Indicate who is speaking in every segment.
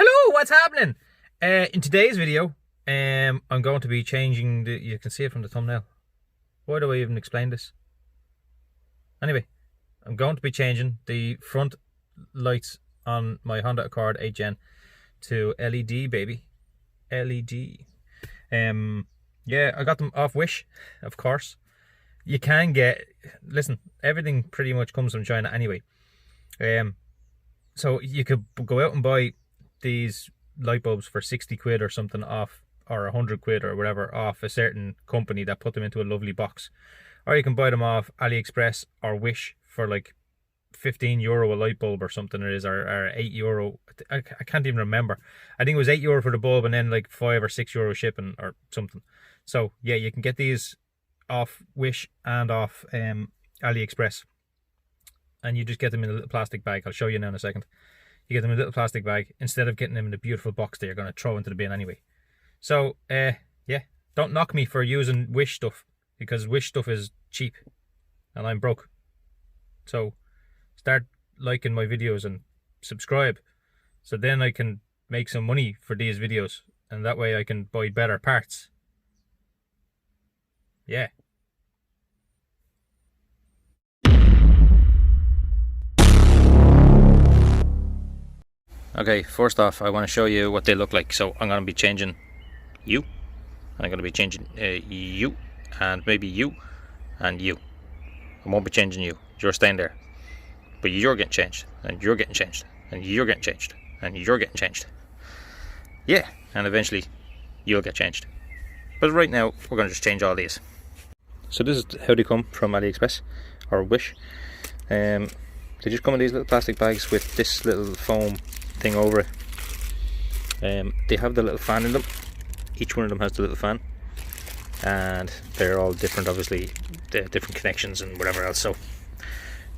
Speaker 1: Hello, what's happening? In today's video, I'm going to be changing the, you can see it from the thumbnail. Why do I even explain this? Anyway, I'm going to be changing the front lights on my Honda Accord 8 Gen to LED, baby. LED. Yeah, I got them off Wish, of course. You can get, listen, everything pretty much comes from China anyway. So you could go out and buy these light bulbs for 60 quid or something off, or 100 quid or whatever, off a certain company that put them into a lovely box. Or you can buy them off AliExpress or Wish for like €15 a light bulb or something it is, or €8. I can't even remember. I think it was €8 for the bulb and then like €5 or €6 shipping or something. So yeah, you can get these off Wish and off AliExpress. And you just get them in a little plastic bag. I'll show you now in a second. You get them in a little plastic bag instead of getting them in a beautiful box that you're going to throw into the bin anyway. So, yeah, don't knock me for using Wish stuff, because Wish stuff is cheap and I'm broke. So, start liking my videos and subscribe, so then I can make some money for these videos, and that way I can buy better parts. Yeah. Okay, first off, I want to show you what they look like. So I'm going to be changing you, and I'm going to be changing you, and maybe you, and you. I won't be changing you. You're staying there. But you're getting changed, and you're getting changed, and you're getting changed, and you're getting changed. Yeah, and eventually you'll get changed. But right now, we're going to just change all these. So this is how they come from AliExpress or Wish. They just come in these little plastic bags with this little foam thing over it. They have the little fan in them. Each one of them has the little fan, and they're all different, obviously, the different connections and whatever else. So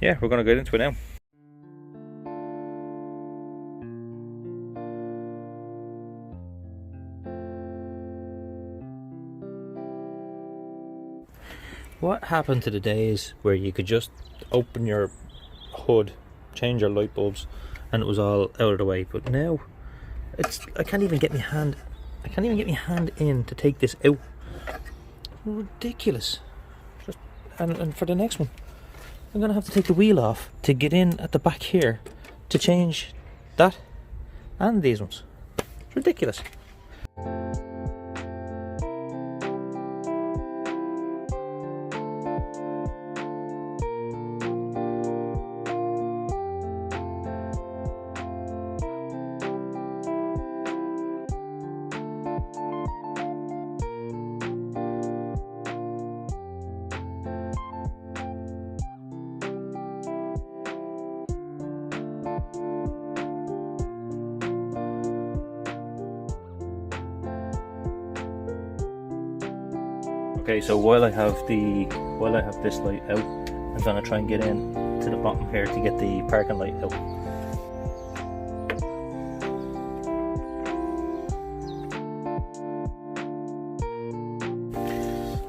Speaker 1: yeah, we're going to get into it now. What happened to the days where you could just open your hood, change your light bulbs, and it was all out of the way? But now I can't even get my hand in to take this out. Ridiculous. And for the next one, I'm gonna have to take the wheel off to get in at the back here to change that and these ones. It's ridiculous. Okay, so while I have this light out, I'm gonna try and get in to the bottom here to get the parking light out.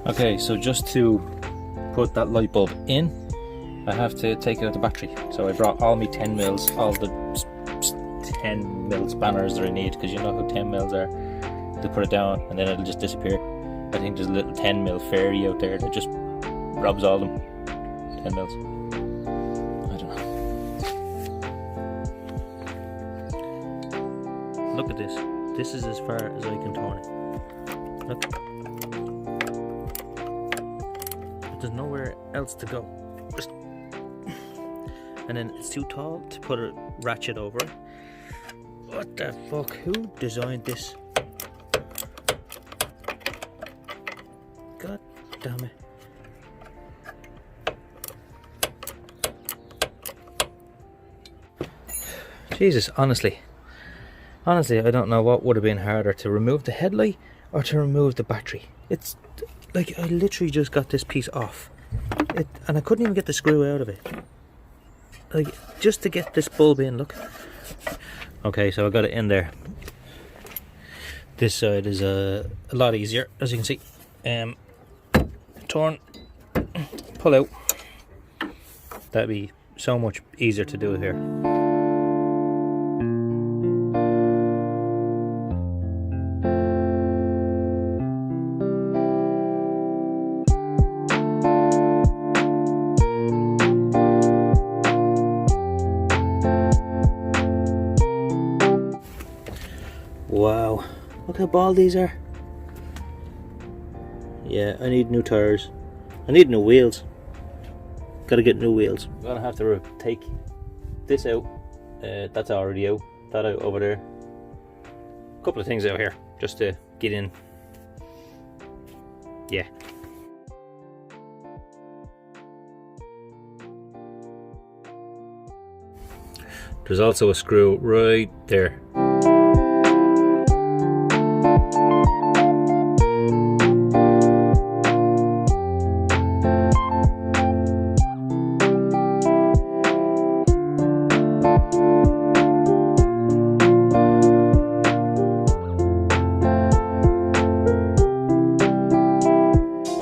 Speaker 1: Okay, so just to put that light bulb in, I have to take out the battery. So I brought all my 10 mils, all the 10 mil spanners that I need, because you know how 10 mils are. To put it down and then it'll just disappear. I think there's a little 10 mil fairy out there that just robs all them 10 mils. I don't know. Look at this. This is as far as I can turn it. Look. But there's nowhere else to go. Just. And then it's too tall to put a ratchet over it. What the fuck? Who designed this? God damn it. Jesus, honestly, I don't know what would have been harder, to remove the headlight or to remove the battery. It's like I literally just got this piece off and I couldn't even get the screw out of it. Like, just to get this bulb in, look. Okay, so I got it in there. This side is a lot easier, as you can see. Turn, pull out. That'd be so much easier to do here.
Speaker 2: Wow, look how bald these are. Yeah, I need new tires. I need new wheels. Gotta get new wheels. I'm gonna have to take this out. That's already out. That out over there. A couple of things out here just to get in. Yeah. There's also a screw right there.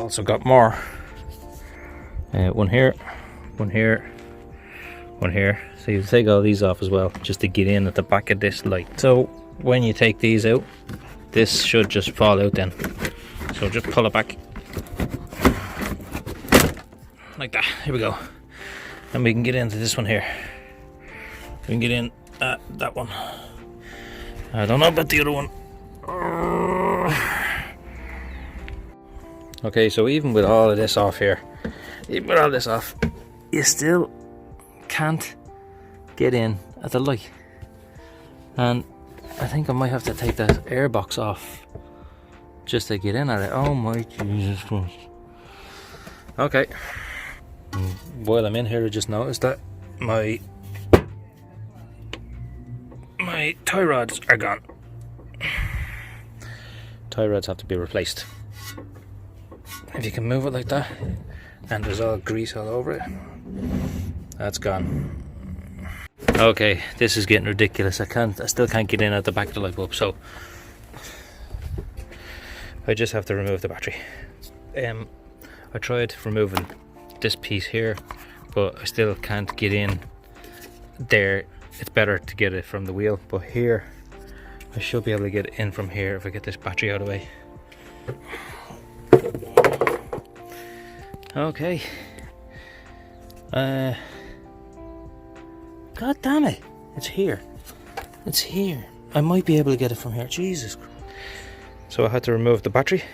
Speaker 2: Also got more. One here, one here, one here. So you take all these off as well, just to get in at the back of this light. So when you take these out, this should just fall out then. So just pull it back like that. Here we go. And we can get into this one here. We can get in that one. I don't know about the other one. Okay, so even with all of this off here, even with all this off, you still can't get in at the light. And I think I might have to take that air box off just to get in at it. Oh my Jesus Christ. Okay. While I'm in here, I just noticed that my tie rods are gone. Tie rods have to be replaced. If you can move it like that, and there's all grease all over it, that's gone. Okay, this is getting ridiculous. I still can't get in at the back of the light bulb, so I just have to remove the battery. I tried removing this piece here, but I still can't get in there. It's better to get it from the wheel, but here I should be able to get it in from here if I get this battery out of the way. Okay. God damn it. It's here. It's here. I might be able to get it from here. Jesus Christ. So I had to remove the battery.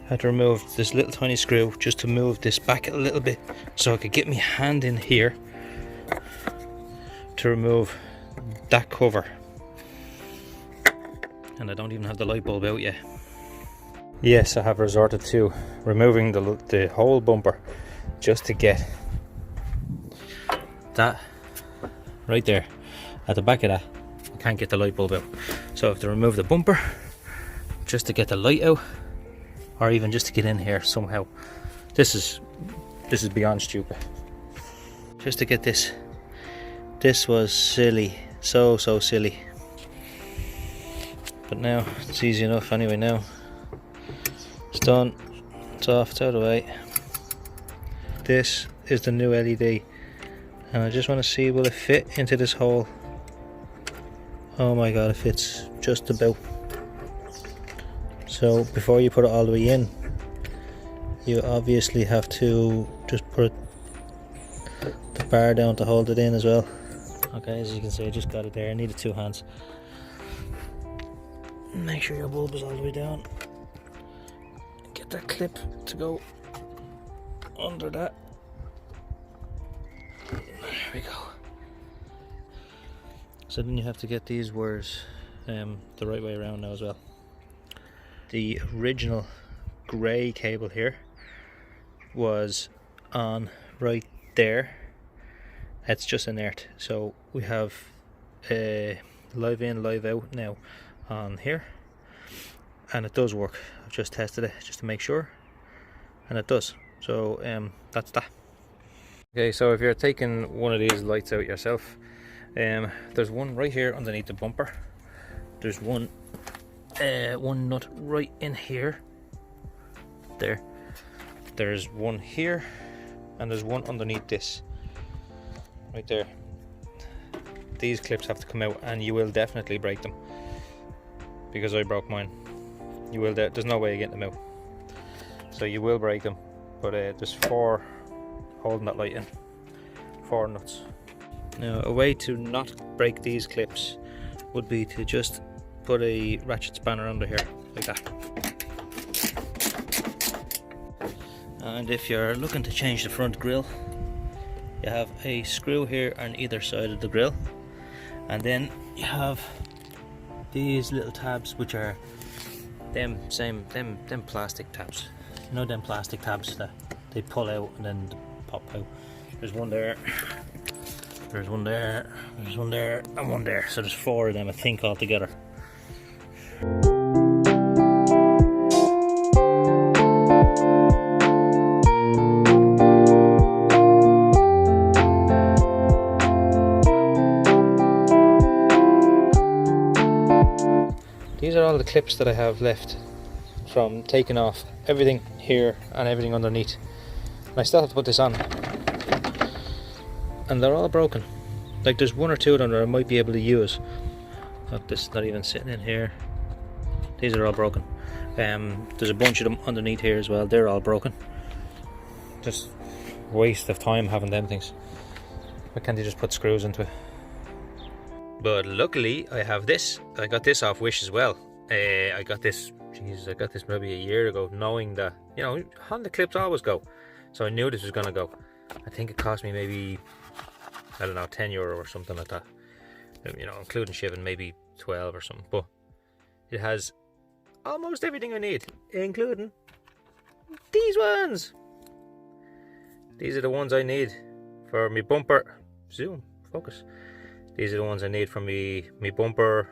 Speaker 2: I had to remove this little tiny screw just to move this back a little bit so I could get my hand in here to remove that cover. And I don't even have the light bulb out yet. Yes, I have resorted to removing the whole bumper just to get that right there at the back of that. I can't get the light bulb out, so I have to remove the bumper just to get the light out, or even just to get in here somehow. This is beyond stupid. Just to get this. This was silly, so silly. But now it's easy enough anyway. Now it's done, it's off, it's out of the way. This is the new LED, and I just want to see, will it fit into this hole? Oh my god, it fits just about. So before you put it all the way in, you obviously have to just put the bar down to hold it in as well. Okay, as you can see, I just got it there. I needed two hands. Make sure your bulb is all the way down. Get that clip to go under that. There we go. So then you have to get these wires the right way around now as well. The original grey cable here was on right there. It's just inert. So we have live in, live out now on here, and it does work. I've just tested it just to make sure, and it does. So that's that. Okay, so if you're taking one of these lights out yourself, there's one right here underneath the bumper. There's one nut right in here. There. There's one here, and there's one underneath this. Right there. These clips have to come out, and you will definitely break them, because I broke mine. You will. There's no way of getting them out. So you will break them, but there's 4 holding that light in. 4 nuts. Now, a way to not break these clips would be to just put a ratchet spanner under here, like that. And if you're looking to change the front grille, you have a screw here on either side of the grille, and then you have these little tabs, which are them plastic tabs. You know, them plastic tabs that they pull out and then pop out. There's one there, there's one there, there's one there, and one there. So there's 4 of them, I think, altogether. These are all the clips that I have left from taking off everything here and everything underneath. And I still have to put this on. And they're all broken. Like, there's 1 or 2 of them that I might be able to use. Look, this is not even sitting in here. These are all broken. There's a bunch of them underneath here as well. They're all broken. Just waste of time having them things. Why can't you just put screws into it? But luckily I have this. I got this off Wish as well. I got this, Jesus, I got this maybe a year ago, knowing that, you know, Honda clips always go. So I knew this was gonna go. I think it cost me maybe, I don't know, €10 or something like that. You know, including shipping, maybe 12 or something. But it has almost everything I need, including these ones. These are the ones I need for my bumper. Zoom, focus. These are the ones I need for me bumper,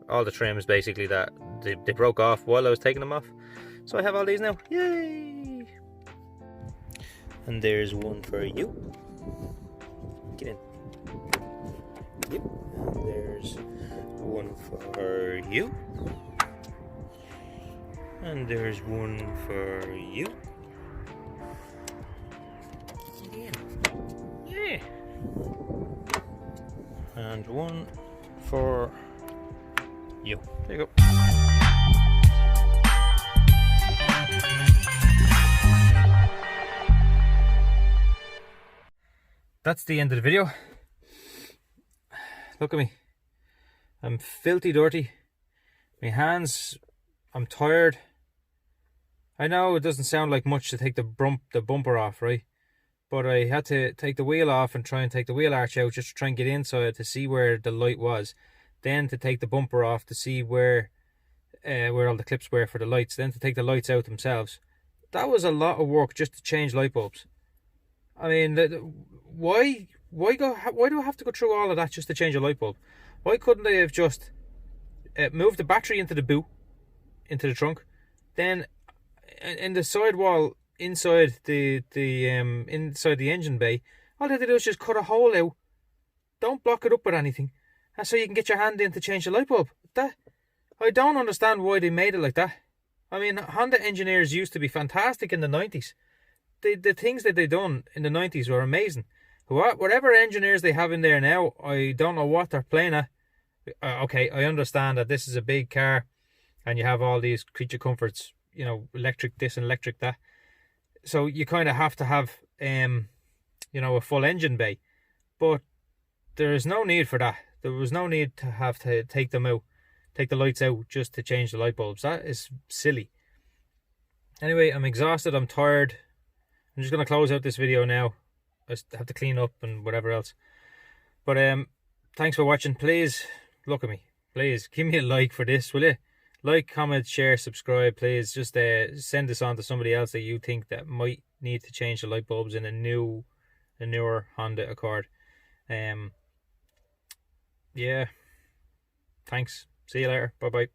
Speaker 2: all the trims basically that they broke off while I was taking them off. So I have all these now. Yay! And there's one for you. Get in. Yep. There's one for you. And there's one for you. Yeah. And one for you. There you go. That's the end of the video. Look at me. I'm filthy dirty. My hands, I'm tired. I know it doesn't sound like much to take the bumper off, right? But I had to take the wheel off and try and take the wheel arch out just to try and get inside to see where the light was. Then to take the bumper off to see where all the clips were for the lights. Then to take the lights out themselves. That was a lot of work just to change light bulbs. I mean, why do I have to go through all of that just to change a light bulb? Why couldn't they have just moved the battery into the boot, into the trunk, then in the sidewall inside the engine bay, all they have to do is just cut a hole out. Don't block it up with anything, and so you can get your hand in to change the light bulb. I don't understand why they made it like that. I mean, Honda engineers used to be fantastic in the 90s. The things that they done in the 90s were amazing. Whatever engineers they have in there now, I don't know what they're playing at. Okay, I understand that this is a big car and you have all these creature comforts, you know, electric this and electric that. So you kind of have to have, you know, a full engine bay. But there is no need for that. There was no need to have to take them out, take the lights out just to change the light bulbs. That is silly. Anyway, I'm exhausted, I'm tired. I'm just going to close out this video now. I have to clean up and whatever else. But thanks for watching. Please look at me. Please give me a like for this, will you? Like, comment, share, subscribe. Please just send this on to somebody else that you think that might need to change the light bulbs in a newer Honda Accord. Yeah. Thanks. See you later. Bye bye.